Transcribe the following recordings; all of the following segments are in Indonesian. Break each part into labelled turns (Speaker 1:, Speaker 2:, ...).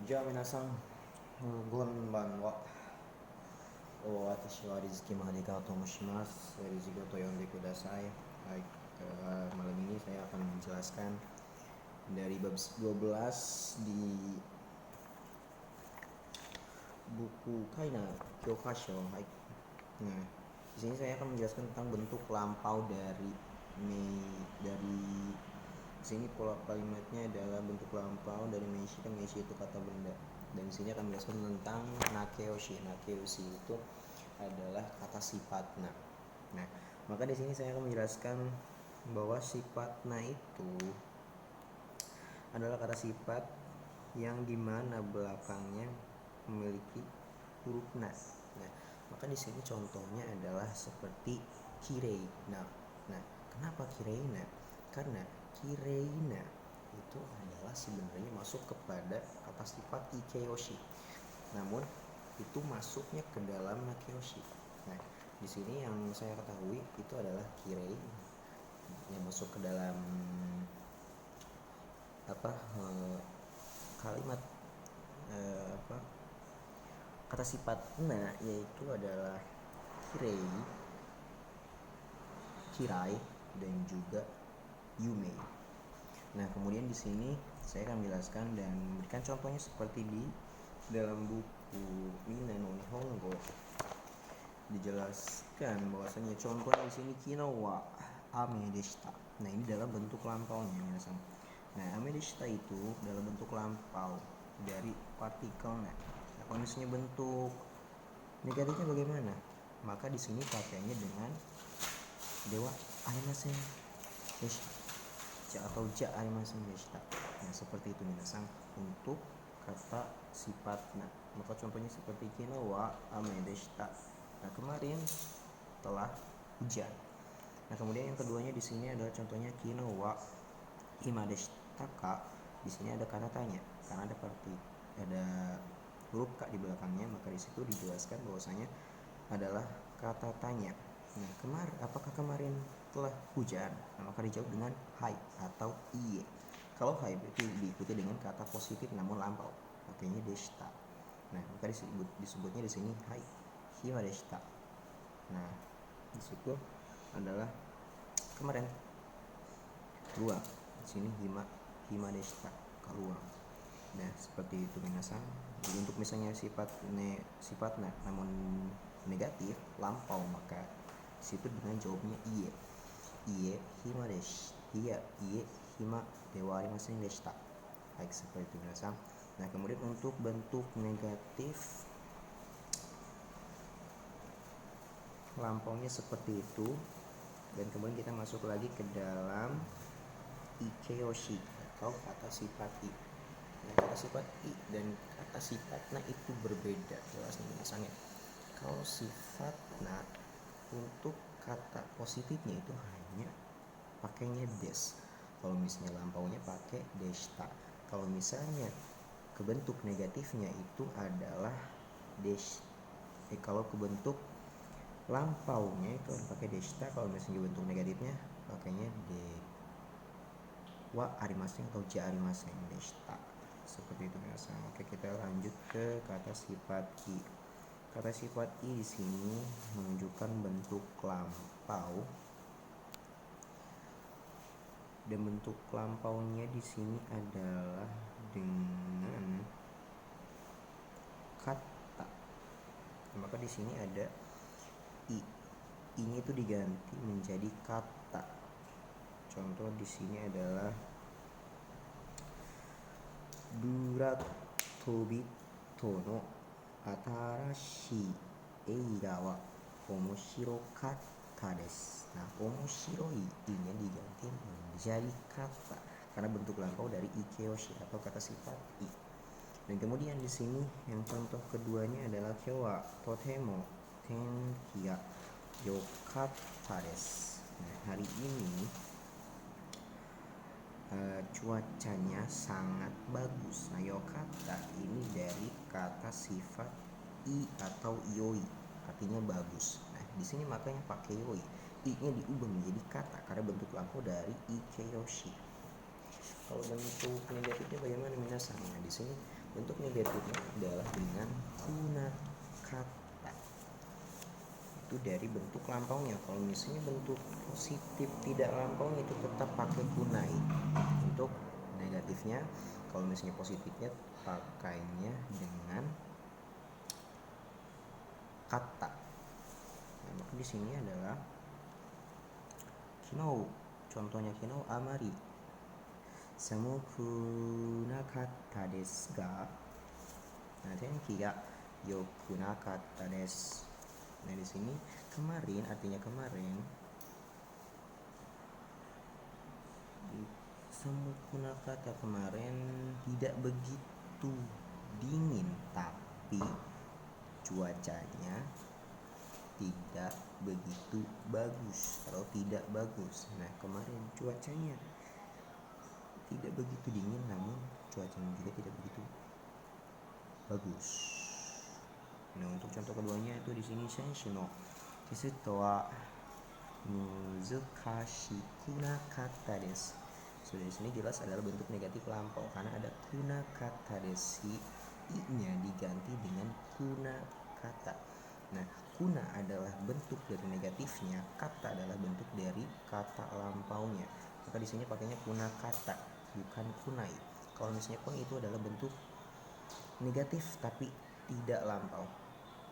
Speaker 1: じゃあ皆さん、こんばんは。私はRizky Mahardikaと申します。Rizkyと呼んでください。Baik, malam ini saya akan menjelaskan dari bab 12 di buku Kaina Kyokasho. Baik. Nah, di sini saya akan menjelaskan tentang bentuk lampau dari di sini pola kalimatnya adalah bentuk lampau dari Meishi. Kan Meishi itu kata benda. Dan di sini akan menjelaskan tentang Nakeoshi. Nakeoshi itu adalah kata sifat na. Nah, maka di sini saya akan menjelaskan bahwa sifat na itu adalah kata sifat yang dimana belakangnya memiliki huruf na. Nah, maka di sini contohnya adalah seperti kirei. Nah, kenapa kirei na? Karena kirei na itu adalah sebenarnya masuk kepada kata sifat ikeyoshi. Namun itu masuknya ke dalam nakeyoshi. Nah, di sini yang saya ketahui itu adalah kirei yang masuk ke dalam kalimat kata sifat na, yaitu adalah kirei, kirai, dan juga yume. Nah, kemudian di sini saya akan menjelaskan dan memberikan contohnya seperti di dalam buku Mina no Nihongo. Dijelaskan bahwasanya contohnya di sini kino wa ame deshita. Nah, ini dalam bentuk lampaunya, minasan. Nah, ame deshita itu dalam bentuk lampau dari partikelnya. Nah, kalau misalnya bentuk negatifnya bagaimana? Maka di sini pakainya dengan dewa arimasen deshita atau ja arimasen deshita. Nah, seperti itu minasan untuk kata sifat na. Maka contohnya seperti kino wa ame deshita. Nah, kemarin telah hujan. Nah, kemudian yang keduanya di sini adalah contohnya kino wa hima deshita ka. Di sini ada kata tanya karena ada huruf ka di belakangnya, maka di situ dijelaskan bahwasanya adalah kata tanya. Nah, apakah kemarin telah hujan? Nah, maka dijawab dengan hai atau iye. Kalau hai berarti diikuti dengan kata positif namun lampau, makanya deshita. Nah, maka disebutnya di sini hai hima deshita. Nah, di situ adalah kemarin luang. Di sini hima deshita, keluang. Nah, seperti itu minasan. Jadi untuk misalnya sifatnya namun negatif lampau, maka situ dengan jawabnya iye hima hima dewa arimasen deshita. Baik, seperti itu minasan. Nah, kemudian untuk bentuk negatif lampaunya seperti itu, dan kemudian kita masuk lagi ke dalam ikeyoshi atau kata sifat i. Nah, kata sifat i dan kata sifat na itu berbeda jelas nih misalnya. Kalau sifat na untuk kata positifnya itu hanya pakainya des. Kalau misalnya lampaunya pakai deshita. Kalau misalnya ke bentuk negatifnya itu adalah kalau ke bentuk lampaunya itu pakai deshita. Kalau misalnya bentuk negatifnya pakainya wa arimasen atau ja arimasen deshita. Seperti itu biasa. Oke, kita lanjut ke kata sifat i. Kata sifat i di sini menunjukkan bentuk lampau. Dan bentuk lampaunya di sini adalah dengan kata. Maka di sini ada i. I-nya itu diganti menjadi kata. Contoh di sini adalah Duratobi no atarashi eiga wa omoshirokata desu. Nah, omoshiroi i-nya diganti menjadi kata karena bentuk lampau dari ikeyoshi atau kata sifat i. Dan kemudian di sini yang contoh keduanya adalah kyowa totemo tenki ga yokatta desu. Nah, hari ini cuacanya sangat bagus. Nah, yokatta ini dari kata sifat i atau yoi, artinya bagus. Nah, di sini makanya pakai yoi. I-nya diubah menjadi kata karena bentuk lampau dari ikeyoshi. Kalau bentuk negatifnya bagaimana minasan? Nah, di sini Bentuk negatifnya adalah dengan kuna kata. Itu dari bentuk lampaunya. Kalau misalnya bentuk positif tidak lampaunya itu tetap pakai kunai. Untuk negatifnya, kalau misalnya positifnya pakainya dengan kata. Nah, maka di sini adalah kinou. Contohnya kinou amari samuku nakatta desu ga. Nah, tenki ga yoku nakatta desu. Nah, di sini kemarin artinya kemarin. Samuku nakatta kemarin tidak begitu dingin, tapi cuacanya tidak begitu bagus atau tidak bagus. Nah, kemarin cuacanya tidak begitu dingin, namun cuacanya juga tidak begitu bagus. Nah, untuk contoh keduanya itu di sini senshi no testu wa muzukashiku nakatta desu. So, di sini jelas adalah bentuk negatif lampau karena ada kuna kata desu, i-nya diganti dengan kuna kata. Nah, kuna adalah bentuk dari negatifnya, kata adalah bentuk dari kata lampaunya. Maka di sini pakainya kuna kata, bukan kunai. Kalau misalnya kun itu adalah bentuk negatif tapi tidak lampau.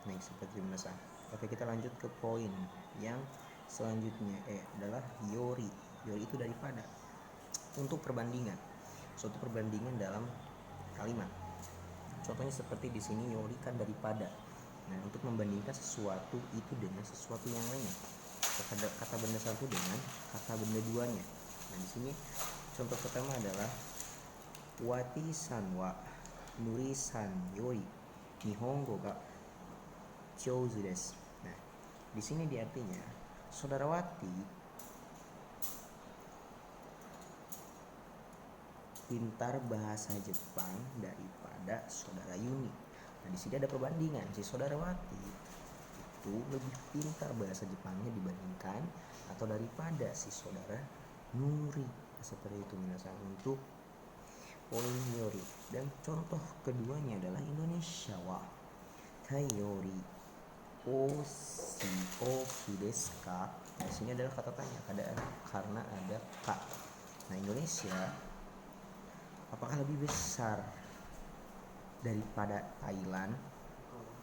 Speaker 1: Nah, seperti biasa. Oke, kita lanjut ke poin yang selanjutnya adalah yori. Yori itu daripada. Untuk perbandingan, suatu perbandingan dalam kalimat. Contohnya seperti di sini yori kan daripada. Nah, untuk membandingkan sesuatu itu dengan sesuatu yang lainnya. Kata benda satu dengan kata benda duanya. Nah, di sini contoh pertama adalah wati-san wa nuri-san yori nihongo ga chouzu desu. Nah, di sini di artinya saudara Wati pintar bahasa Jepang daripada saudara Yuni. Nah, di sini ada perbandingan. Si saudara Wati itu lebih pintar bahasa Jepangnya dibandingkan atau daripada si saudara Nuri. Seperti itu minasan untuk poin yori. Dan contoh keduanya adalah Indonesia wa tayori oki desu ka. Nah, di sini adalah kata tanya karena ada ka. Nah, Indonesia apakah lebih besar daripada Thailand?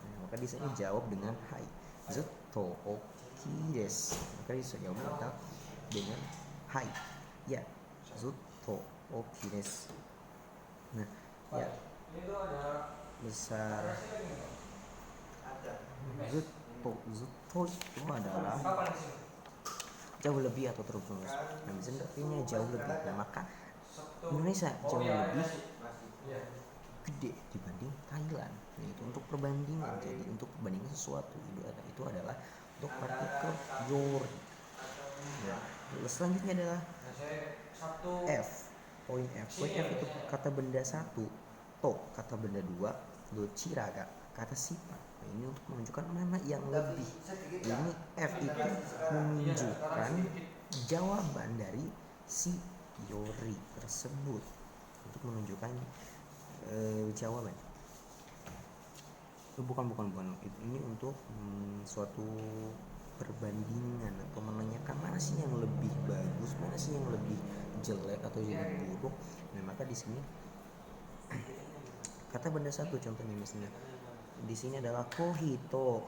Speaker 1: Nah, maka di sini jawab dengan hai. Zutto oki desu. Maka di sini jawab dengan hai. Ya, zutto oki desu. Nah, ya, besar. Zutto itu adalah jauh lebih atau terus menerus. Nah, misalnya artinya jauh lebih. Nah, maka Indonesia jauh lebih gede dibanding Thailand. Nah, itu untuk perbandingan. Jadi untuk perbandingan sesuatu itu adalah untuk partikel yori. Nah, selanjutnya adalah F. Poin F. Poin F itu kata benda satu, to kata benda dua, dochira ga kata sifat. Nah, ini untuk menunjukkan mana yang lebih. Ini F itu menunjukkan jawaban dari si yori tersebut untuk menunjukkan jawaban. Bukan. Ini untuk suatu perbandingan atau menanyakan mana sih yang lebih bagus, mana sih yang lebih jelek atau yang buruk. Nah, maka di sini kata benda satu contohnya misalnya di sini adalah kohito,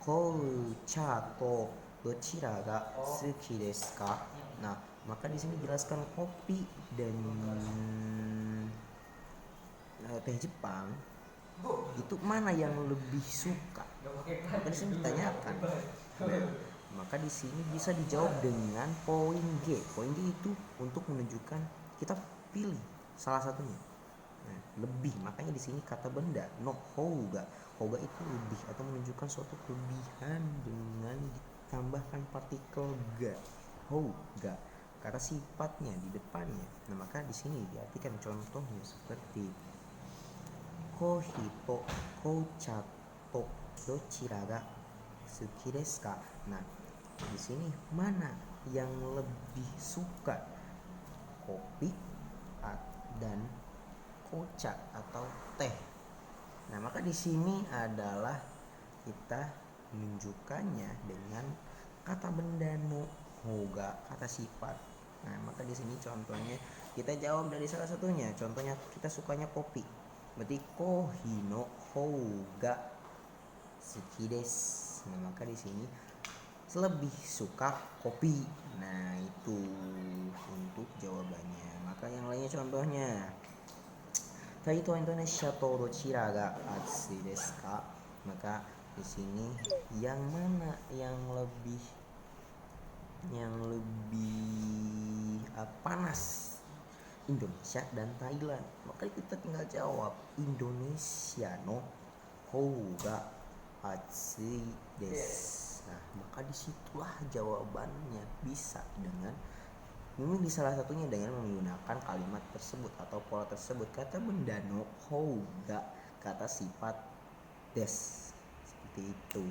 Speaker 1: koucha to dochira ga suki desu ka. Nah, maka di sini jelaskan kopi dan teh Jepang itu mana yang lebih suka. Maka di sini ditanyakan. Nah, maka di sini bisa dijawab dengan poin G. Poin G itu untuk menunjukkan kita pilih salah satunya. Nah, lebih. Makanya di sini kata benda no houga. Houga itu lebih atau menunjukkan suatu kelebihan dengan ditambahkan partikel ga. Houga. Kata sifatnya di depannya. Nah, maka di sini diartikan contohnya seperti kohito koucha to dochira ga suki desu ka. Nah, di sini mana yang lebih suka, kopi dan kocha atau teh. Nah, maka di sini adalah kita menunjukkannya dengan kata benda no hoga, kata sifat. Nah, maka di sini contohnya kita jawab dari salah satunya. Contohnya kita sukanya kopi. Berarti kohi no hoga suki desu. Nah, maka di sini lebih suka kopi. Nah, itu untuk jawabannya. Maka yang lainnya contohnya. Taito Indonesia to dochira ga atsui desu ka? Maka di sini yang mana yang lebih panas, Indonesia dan Thailand? Maka kita tinggal jawab Indonesia no houga atsui desu. Nah, maka disitulah jawabannya bisa dengan memilih salah satunya dengan menggunakan kalimat tersebut atau pola tersebut. Kata benda no houga, kata sifat des, seperti itu.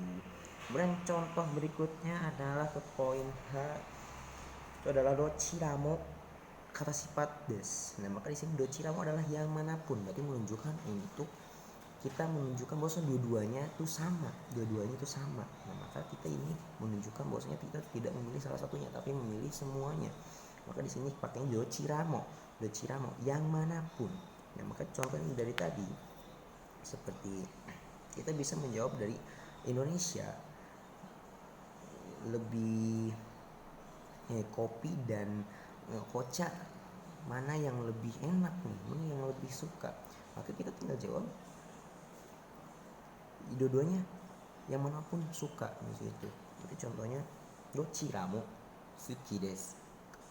Speaker 1: Kemudian contoh berikutnya adalah ke poin H, itu adalah dochiramo, kata sifat des. Nah, maka di sini dochiramo adalah yang manapun, berarti menunjukkan untuk kita menunjukkan bahwasanya dua-duanya itu sama, Nah, maka kita ini menunjukkan bahwasanya kita tidak memilih salah satunya tapi memilih semuanya. Maka di sini pakainya dochiramo yang manapun. Nah, maka contohnya dari tadi seperti kita bisa menjawab dari Indonesia lebih kopi dan koca, mana yang lebih enak nih, mana yang lebih suka. Maka kita tinggal jawab dua-duanya yang manapun suka di situ. Jadi contohnya dochiramo suki desu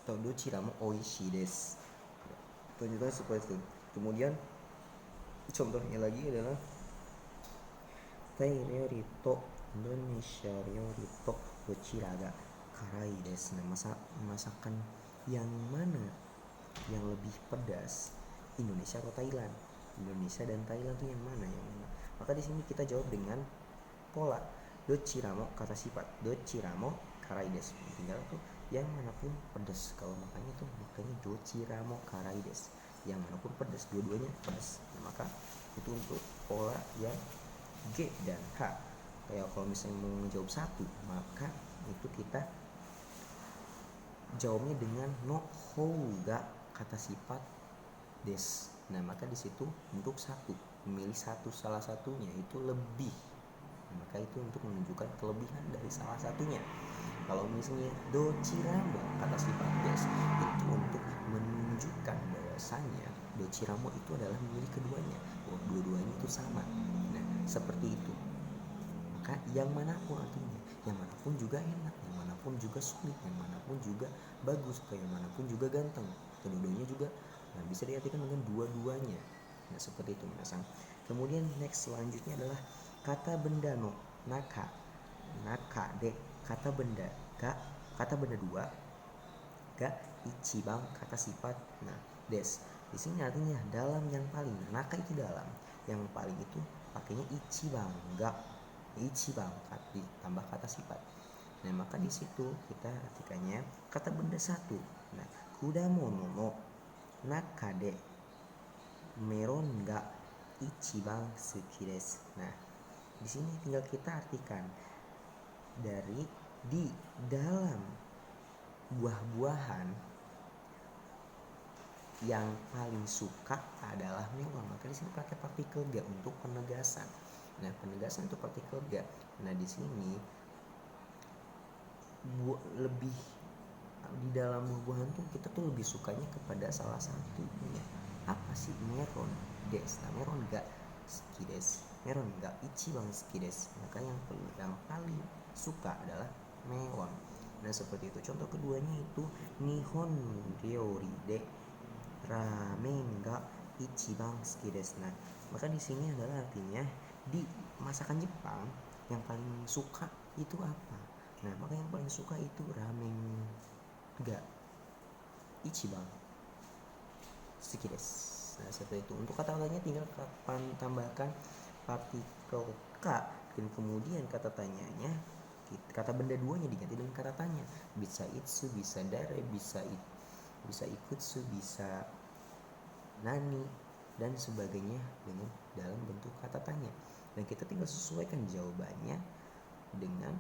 Speaker 1: atau dochiramo oishii desu. Tunjukkan seperti itu. Kemudian contohnya lagi adalah Thai ryori to Indonesia ryori to dochira ga karai desu. Nah, masakan yang mana yang lebih pedas, Indonesia atau Thailand? Indonesia dan Thailand itu yang mana? Maka di sini kita jawab dengan pola dochiramo, kata sifat dochiramo karai desu. Tinggal tuh yang manapun pedas. Kalau makanya dochiramo karai desu, yang manapun pedas, dua-duanya pedas. Nah, maka itu untuk pola yang G dan H. Kayak kalau misalnya mau menjawab satu, maka itu kita jawabnya dengan no houga, kata sifat des. Nah, maka di situ untuk satu, memilih salah satunya itu lebih. Nah, maka itu untuk menunjukkan kelebihan dari salah satunya. Kalau misalnya dochiramo, kata sifat des, itu untuk menunjukkan bahwasanya dochiramo itu adalah memilih keduanya, dua-duanya itu sama. Nah, seperti itu. Maka yang manapun artinya, yang manapun juga enak, yang manapun juga sulit, yang manapun juga bagus, atau yang manapun juga ganteng, kedua-duanya juga bisa diartikan dengan dua-duanya. Nah, seperti itu minasang. Kemudian next selanjutnya adalah kata benda no naka de, kata benda ga, kata benda dua ga ichiban, kata sifat nah des. Di sini artinya dalam, yang paling. Naka itu dalam, yang paling itu pakainya ichiban, ga ichiban ditambah kata sifat. Nah, maka di situ kita artikannya kata benda satu. Nah, kudamono no naka de meron ga ichiban suki desu. Nah, di sini tinggal kita artikan dari di dalam buah-buahan yang paling suka adalah melon. Maka di sini pakai partikel ga untuk penegasan. Nah, penegasan itu partikel ga. Nah, di sini lebih di dalam buah-buahan tuh kita tuh lebih sukanya kepada salah satunya. Apa sih? Meron des. Nah, meron ga suki desu, meron ga ichiban suki desu. Maka yang paling suka adalah melon. Nah, seperti itu. Contoh keduanya itu nihon ryori de ramen ga ichiban suki desu. Nah, maka di sini adalah artinya di masakan Jepang yang paling suka itu apa? Nah, maka yang paling suka itu ramen ga ichiban suki desu. Nah, seperti itu. Untuk kata-katanya tinggal tambahkan partikel k, dan kemudian kata tanyanya, kata benda duanya diganti dengan kata tanya. Bisa itsu, bisa dare, bisa ikutsu, bisa nani, dan sebagainya dengan dalam bentuk kata tanya, dan kita tinggal sesuaikan jawabannya dengan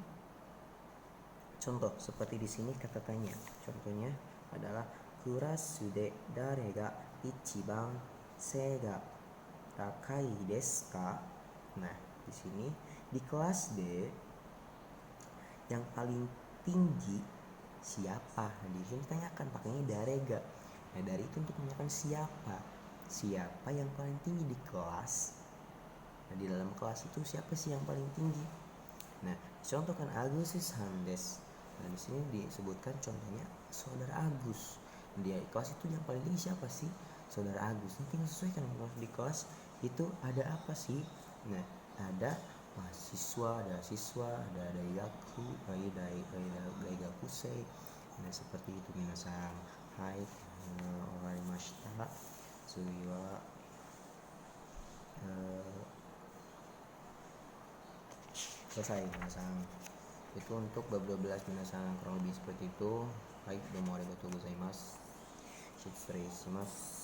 Speaker 1: contoh seperti di sini kata tanya. Contohnya adalah kurasude dare ga ichiban sei ga takai desu ka. Nah, di sini di kelas D yang paling tinggi siapa? Nah, di sini ditanyakan pakainya darega. Nah, dari itu untuk menanyakan siapa yang paling tinggi di kelas. Nah, di dalam kelas itu siapa sih yang paling tinggi? Nah, contohkan Agustus Handes. Nah, di sini disebutkan contohnya saudara Agus. Di kelas itu yang paling tinggi siapa sih? Saudara Agus. Ini tinggal sesuaikan di kelas itu ada apa sih? Nah, ada mahasiswa, ada siswa, ada daigaku, daigakusei. Nah, seperti itu minasan. Hai, owarimashita. Sugoi wa selesai minasan. Itu untuk bab 12 minasan, kurang lebih seperti itu. Hai, domo arigatou gozaimasu. Shitsurei shimasu.